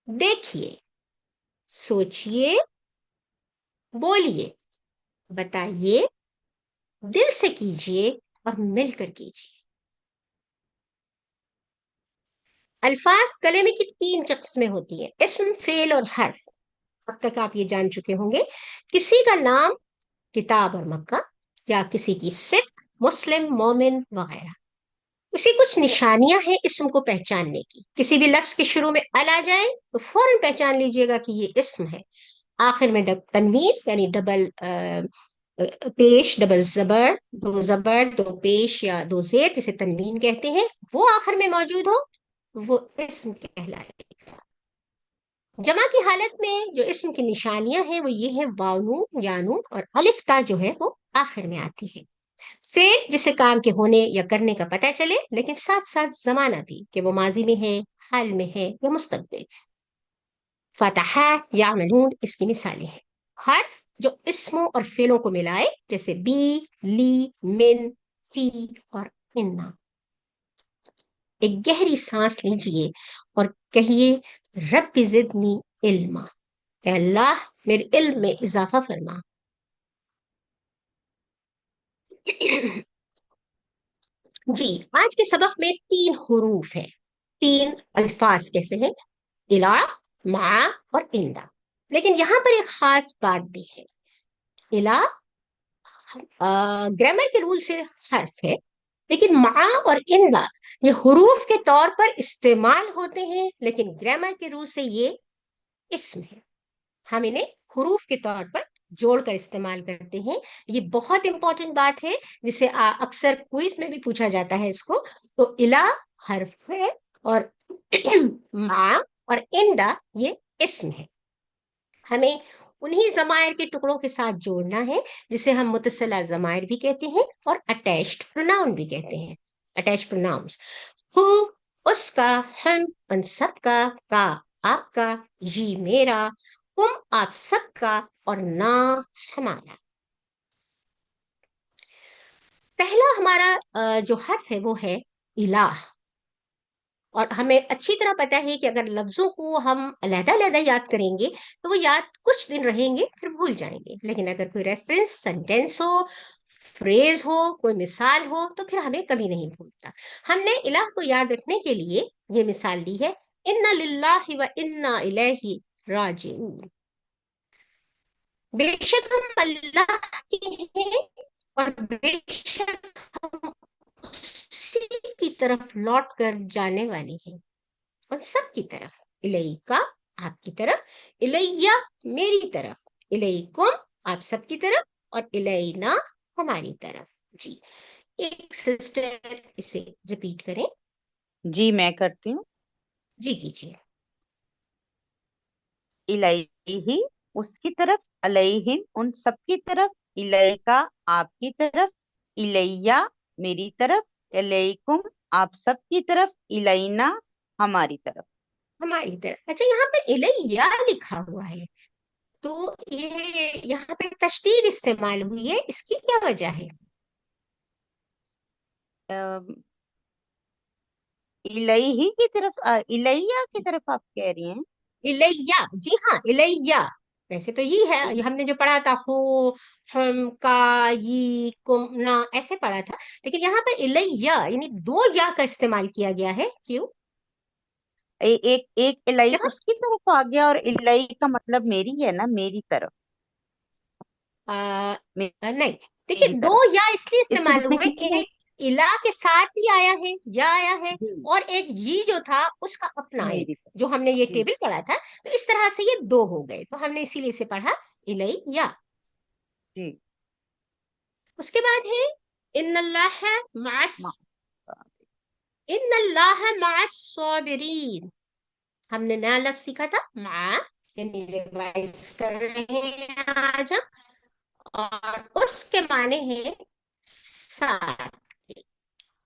دیکھیے، سوچئے، بولیے، بتائیے، دل سے کیجئے اور مل کر کیجئے۔ الفاظ کلمے کی 3 قسمیں ہوتی ہیں، اسم، فعل اور حرف۔ اب تک آپ یہ جان چکے ہوں گے، کسی کا نام کتاب اور مکہ، یا کسی کی صفت مسلم، مومن وغیرہ۔ اسی کچھ نشانیاں ہیں اسم کو پہچاننے کی۔ کسی بھی لفظ کے شروع میں ال آ جائے تو فوراً پہچان لیجئے گا کہ یہ اسم ہے۔ آخر میں تنوین یعنی ڈبل پیش، ڈبل زبر، 2 زبر 2 پیش یا 2 زیر جسے تنوین کہتے ہیں، وہ آخر میں موجود ہو، وہ اسم کہلائے گا۔ جمع کی حالت میں جو اسم کی نشانیاں ہیں وہ یہ ہیں، واو نون، یا نون اور الف تا جو ہے وہ آخر میں آتی ہے۔ فعل جسے کام کے ہونے یا کرنے کا پتہ چلے، لیکن ساتھ ساتھ زمانہ بھی کہ وہ ماضی میں ہے، حال میں ہے یا مستقبل ہے۔ فتح، یعملون اس کی مثالیں ہیں۔ حرف جو اسموں اور فعلوں کو ملائے، جیسے بی، لی، من، فی اور انا۔ ایک گہری سانس لیجئے اور کہیے رب زدنی علما، اے اللہ میرے علم میں اضافہ فرما۔ جی، آج کے سبق میں 3 حروف ہیں، 3 الفاظ کیسے ہیں، الا، مع اور اندا۔ لیکن یہاں پر ایک خاص بات بھی ہے، الا گرامر کے رول سے حرف ہے، لیکن مع اور اندا یہ حروف کے طور پر استعمال ہوتے ہیں، لیکن گرامر کے رول سے یہ اسم ہے، ہم انہیں حروف کے طور پر جوڑ کر استعمال کرتے ہیں۔ یہ بہت امپورٹنٹ بات ہے، جسے اکثر کوئز میں بھی پوچھا جاتا ہے اس کو۔ تو الا حرف ہے اور مع اور اندا یہ اسم ہے، ہمیں انہی ضمائر کے ٹکڑوں کے ساتھ جوڑنا ہے جسے ہم متصلہ ضمائر بھی کہتے ہیں اور اٹیچڈ پروناؤن بھی کہتے ہیں، اٹیچڈ پروناؤنس۔ ہو اس کا، ہم ان سب کا آپ کا، جی میرا، تم آپ سب کا، اور نا ہمارا۔ پہلا ہمارا جو حرف ہے وہ ہے الہ، اور ہمیں اچھی طرح پتا ہے کہ اگر لفظوں کو ہم علیحدہ علیحدہ یاد کریں گے تو وہ یاد کچھ دن رہیں گے پھر بھول جائیں گے، لیکن اگر کوئی ریفرنس سینٹینس ہو، فریز ہو، کوئی مثال ہو تو پھر ہمیں کبھی نہیں بھولتا۔ ہم نے الہ کو یاد رکھنے کے لیے یہ مثال لی ہے، انا للہ و انا الیہ راجعون، بے شک ہم اللہ کے ہیں اور بے شک ہم اسی کی طرف لوٹ کر جانے والے ہیں، اور سب کی طرف، الیکا آپ کی طرف، الیہ میری طرف، الیکم آپ سب کی طرف، اور الینا ہماری طرف۔ جی، ایک سسٹر اسے ریپیٹ کریں۔ جی میں کرتی ہوں۔ جی کیجیے۔ الیہ اس کی طرف، علیہم ان سب کی طرف، الیکا آپ کی طرف، الیہ میری طرف، الیکم آپ سب کی طرف، الینا ہماری طرف۔ ہماری طرف، اچھا یہاں پہ الیہ لکھا ہوا ہے تو یہ یہاں پہ تشدید استعمال ہوئی ہے، اس کی کیا وجہ ہے؟ الیہ کی طرف، الیہ کی طرف آپ کہہ رہی ہیں؟ الیہ، جی ہاں الیہ، ویسے تو یہ ہے، یہ ہم نے جو پڑھا تھا ہو، ہم، کا، یہ، کم، نا، ایسے پڑھا تھا، لیکن یہاں پر الیہ یعنی 2 یا کا استعمال کیا گیا ہے، کیوں؟ ایک الیہ یہاں اس کی طرف آ گیا، اور الیہ کا مطلب میری ہے نا، میری طرف، نہیں، دیکھیے میری 2 طرف یا اس لیے اس استعمال ہوئے، میں ایک الہ کے ساتھ ہی آیا ہے، یا آیا ہے، جی اور ایک یہ جو تھا اس کا اپنا میری ایک، طرف، جو ہم نے یہ جی ٹیبل پڑھا تھا، تو اس طرح سے یہ 2 ہو گئے، تو ہم نے اسی لیے اسے پڑھا الیہ۔ جی اس کے بعد ہے ان اللہ مع ماں، ان اللہ مع الصابرین، ہم نے نیا لفظ سیکھا تھا مع، یعنی ریوائز کر رہے ہیں آج ہم، اور اس کے معنی ہے ساتھ،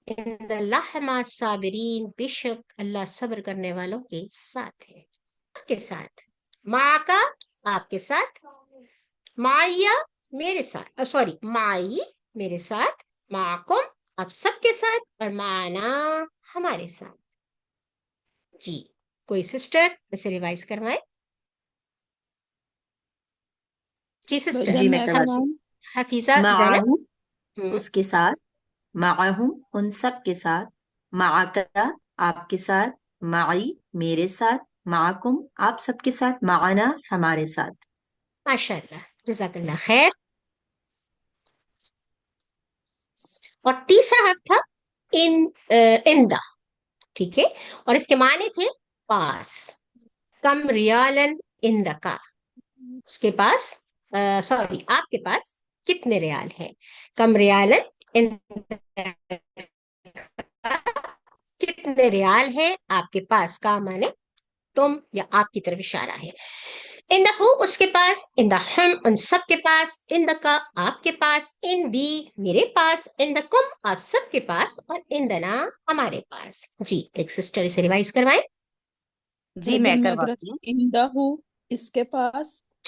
ان اللہ مع الصابرین، بے شک اللہ صبر کرنے والوں کے ساتھ ہے، آپ کے ساتھ، مع کا آپ کے ساتھ، معیہ میرے ساتھ، سوری معی میرے ساتھ، معکم آپ سب کے ساتھ، اور معنا ہمارے ساتھ۔ جی، کوئی سسٹر اسے ریوائز کروائے؟ جی سسٹر، جب جی میں میں کرواتی فرماؤں، ہوں۔ حفیظہ زینب۔ معہم ہوں، اس کے ساتھ، معہم ان سب کے ساتھ، معکا آپ کے ساتھ، معی میرے ساتھ، معکم آپ سب کے ساتھ، معنا ہمارے ساتھ۔ ماشاء اللہ، جزاک اللہ خیر۔ اور تیسرا حرف تھا اندا، ٹھیک ہے، اور اس کے معنی تھے پاس، کم ریالن اندکا، اس کے پاس، سوری آپ کے پاس کتنے ریال ہیں، کم ریالن کتنے ریال ہے آپ کے پاس، کا معنی تم یا آپ کی طرف اشارہ ہے، اندہو اس کے پاس، اندہم ان سب کے پاس، اندکا آپ کے پاس، اندی میرے پاس، اندکم آپ سب کے پاس، اور اندنا ہمارے پاس۔ جی، ایک سسٹر اسے ریوائز کروائیں۔ جی جب میں میں کرواتی ہوں۔ اندہ ہوں اس کے پاس،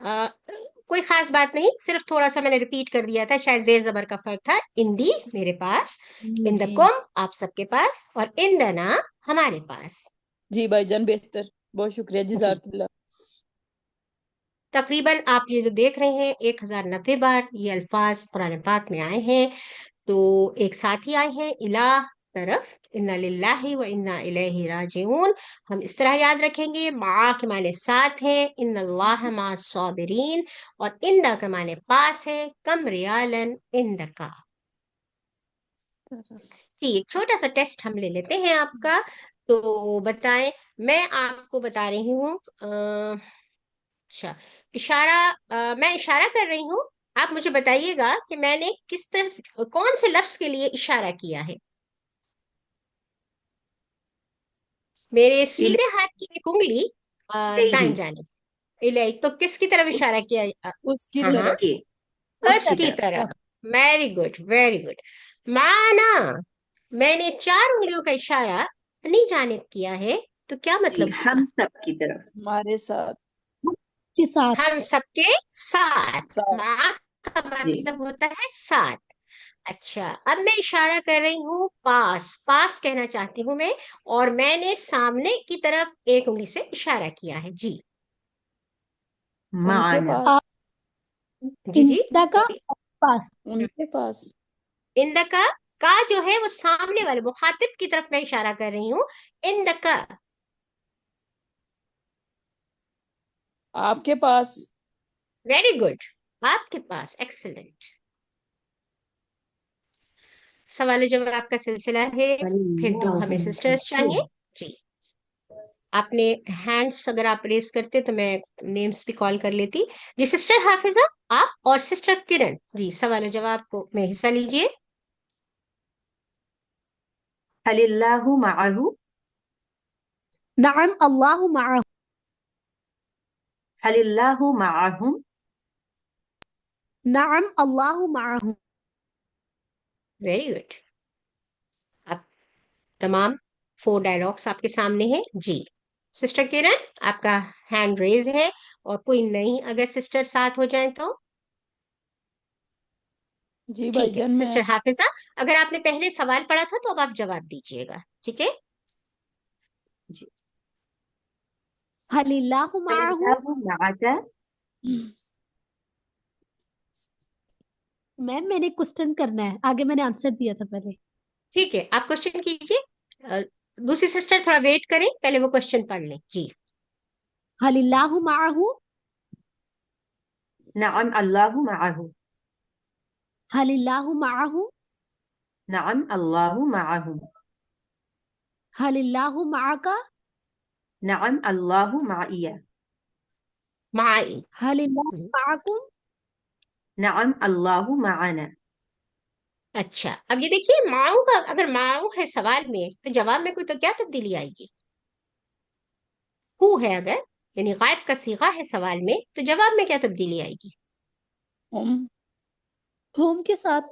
آ, کوئی خاص بات نہیں، صرف تھوڑا سا میں نے ریپیٹ کر دیا تھا، شاید زیر زبر کا فرق تھا. اندی میرے پاس، جی اندکم آپ سب کے پاس، اور اندنا ہمارے پاس. جی بھائی جان، بہتر، بہت شکریہ، جی جزاک اللہ. تقریباً آپ یہ جو دیکھ رہے ہیں 1090 بار یہ الفاظ قرآن پاک میں آئے ہیں، تو ایک ساتھ ہی آئے ہیں الہ طرف، انا للہ و انا الیہ راجعون. ہم اس طرح یاد رکھیں گے، مع کے معنی ساتھ ہے، ان اللہ مع الصابرین، اور اندا کے معنی پاس ہے، کم ریالن اندکا. جی ایک چھوٹا سا ٹیسٹ ہم لے لیتے ہیں آپ کا، تو بتائیں، میں آپ کو بتا رہی ہوں اچھا اشارہ، میں اشارہ کر رہی ہوں، آپ مجھے بتائیے گا کہ میں نے کس طرف، کون سے لفظ کے لیے اشارہ کیا ہے. میرے سیدھے ہاتھ کی ایک انگلی دائیں الیہ، جانب، الیک، تو کس کی طرف اس اشارہ کیا؟ اس کی ہاں اس ہاں، طرف. کے، اس اس کی کی طرف. طرف. Very good very good. مانا، میں نے 4 انگلیوں کا اشارہ اپنی جانب کیا ہے، تو کیا جی، مطلب ہوگا؟ ہم سب کی طرف. ہمارے ساتھ. کے ساتھ. ہم سب کے ساتھ. ساتھ. ماں کا جی، مطلب ہوتا ہے ساتھ. اچھا اب میں اشارہ کر رہی ہوں پاس، پاس کہنا چاہتی ہوں میں، اور میں نے سامنے کی طرف ایک انگلی سے اشارہ کیا ہے. جی ان کے معنا. پاس. جی جی اندا کا بولیے. پاس. ان کے پاس. اندکا کا جو ہے وہ سامنے والے مخاطب کی طرف میں اشارہ کر رہی ہوں. اندکا. آپ کے پاس. ویری گڈ، آپ کے پاس. ایکسلنٹ. سوال و جواب کا سلسلہ ہے، پھر 2 ہمیں سسٹرز چاہیے. جی آپ نے ہینڈس اگر آپ ریز کرتے تو میں نیمز بھی کال کر لیتی. جی سسٹر حافظہ آپ اور سسٹر کرن، جی سوال و جواب کو میں حصہ لیجئے. هل الله معه؟ نعم اللہ معه. هل الله معهم؟ نعم اللہ معه. Very good. اب تمام 4 ڈائلاگس آپ کے سامنے ہیں. جی سسٹر کرن آپ کا ہینڈ ریز ہے، اور کوئی نہیں اگر سسٹر ساتھ ہو جائیں تو جی بھائی ٹھیک ہے. جان، میں. سسٹر حافظہ اگر آپ نے پہلے سوال پڑھا تھا تو اب آپ جواب دیجئے گا، ٹھیک ہے. جی. هل اللہ هل معه. الله معك؟ میم میں نے کوشچن کرنا ہے، آگے میں نے آنسر دیا تھا پہلے. ٹھیک ہے آپ کوشچن کیجئے. دوسری سسٹر تھوڑا ویٹ کریں، پہلے وہ کوشچن پڑھ لیں. جی هل اللہ معه. نعم الله معه. هل اللہ معه. نعم الله معهم. هل اللہ معك. نعم الله معي. معائی. هل اللہ معكم. نعم الله معنا. اچھا اب یہ دیکھیے ماؤں کا، اگر ماؤں ہے سوال میں تو جواب میں کوئی تو کیا تبدیلی آئے گی؟ ہو ہے اگر، یعنی غائب کا صیغہ ہے سوال میں، تو جواب میں کیا تبدیلی آئے گی؟ ہم. ہوم کے ساتھ.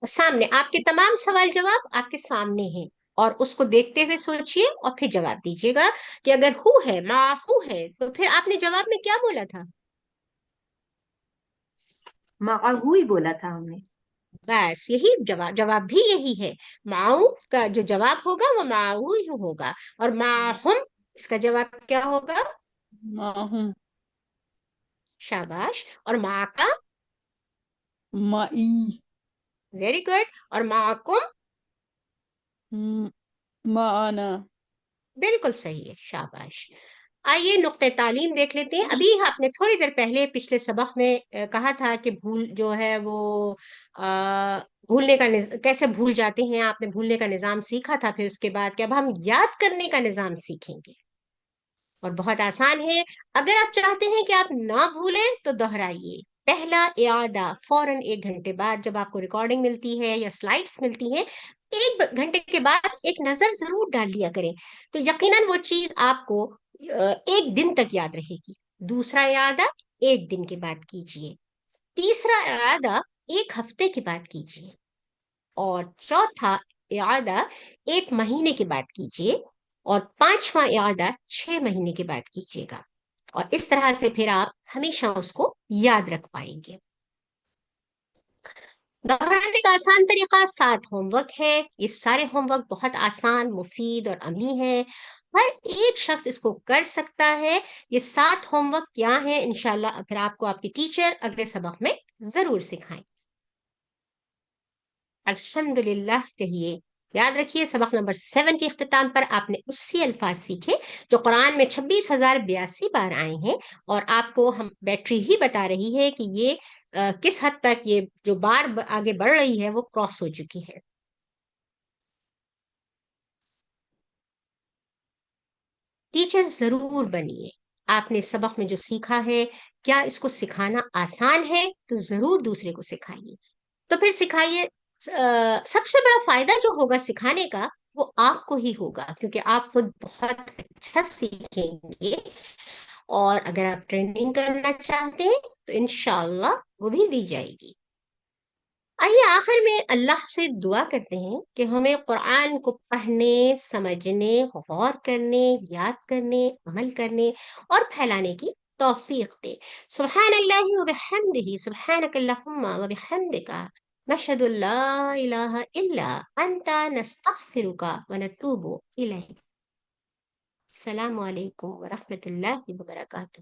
سامنے آپ کے تمام سوال جواب آپ کے سامنے ہیں، اور اس کو دیکھتے ہوئے سوچئے اور پھر جواب دیجئے گا کہ اگر ہو ہے، ما ہو ہے، تو پھر آپ نے جواب میں کیا بولا تھا؟ معه ہی بولا تھا ہم نے. بس یہی جواب، جواب بھی یہی ہے. معاؤں کا جو جواب ہوگا وہ معاؤ ہی ہوگا، اور معہم اس کا جواب کیا ہوگا؟ معہم. شاباش. اور ماں کا معی. Very good. اور معکم معنا. بالکل صحیح ہے. شاباش. آئیے نقطۂ تعلیم دیکھ لیتے ہیں. ابھی آپ نے تھوڑی دیر پہلے پچھلے سبق میں کہا تھا کہ بھول جو ہے وہ بھولنے کا کیسے بھول جاتے ہیں. آپ نے بھولنے کا نظام سیکھا تھا، پھر اس کے بعد کہ اب ہم یاد کرنے کا نظام سیکھیں گے، اور بہت آسان ہے. اگر آپ چاہتے ہیں کہ آپ نہ بھولیں تو دہرائیے. پہلا اعادہ فوراً 1 گھنٹے بعد جب آپ کو ریکارڈنگ ملتی ہے یا سلائڈس ملتی ہیں، 1 گھنٹے کے بعد ایک نظر ضرور ڈال لیا کریں، تو یقیناً وہ چیز آپ کو 1 دن تک یاد رہے گی. دوسرا اعادہ 1 دن کے بعد کیجیے. تیسرا اعادہ 1 ہفتے کے بعد کیجیے. اور چوتھا اعادہ 1 مہینے کے بعد کیجیے. اور 5واں اعادہ 6 مہینے کے بعد کیجیے گا. اور اس طرح سے پھر آپ ہمیشہ اس کو یاد رکھ پائیں گے۔ دہرانے کا آسان طریقہ 7 ہوم ورک ہے۔ یہ سارے ہوم ورک بہت آسان، مفید اور عملی ہیں، ہر ایک شخص اس کو کر سکتا ہے۔ یہ 7 ہوم ورک کیا ہیں انشاءاللہ پھر آپ کو آپ کی ٹیچر اگلے سبق میں ضرور سکھائیں۔ الحمدللہ کہیے۔ یاد رکھیے سبق نمبر 7 کے اختتام پر آپ نے اسی الفاظ سیکھے جو قرآن میں 26,082 بار آئے ہیں، اور آپ کو ہم بیٹری ہی بتا رہی ہے کہ یہ کس حد تک یہ جو بار آگے بڑھ رہی ہے وہ کراس ہو چکی ہے۔ ٹیچر ضرور بنیے۔ آپ نے سبق میں جو سیکھا ہے، کیا اس کو سکھانا آسان ہے؟ تو ضرور دوسرے کو سکھائیے۔ تو پھر سکھائیے، سب سے بڑا فائدہ جو ہوگا سکھانے کا وہ آپ کو ہی ہوگا، کیونکہ آپ خود بہت اچھا سیکھیں گے، اور اگر آپ ٹریننگ کرنا چاہتے ہیں تو انشاءاللہ وہ بھی دی جائے گی۔ آئیے آخر میں اللہ سے دعا کرتے ہیں کہ ہمیں قرآن کو پڑھنے، سمجھنے، غور کرنے، یاد کرنے، عمل کرنے اور پھیلانے کی توفیق دے۔ سبحان اللہ و بحمدہ، سبحانک اللہم و بحمدک، نشہد ان لا الہ الا انت، نستغفرک و نتوب الیک۔ السلام علیکم ورحمۃ اللہ وبرکاتہ۔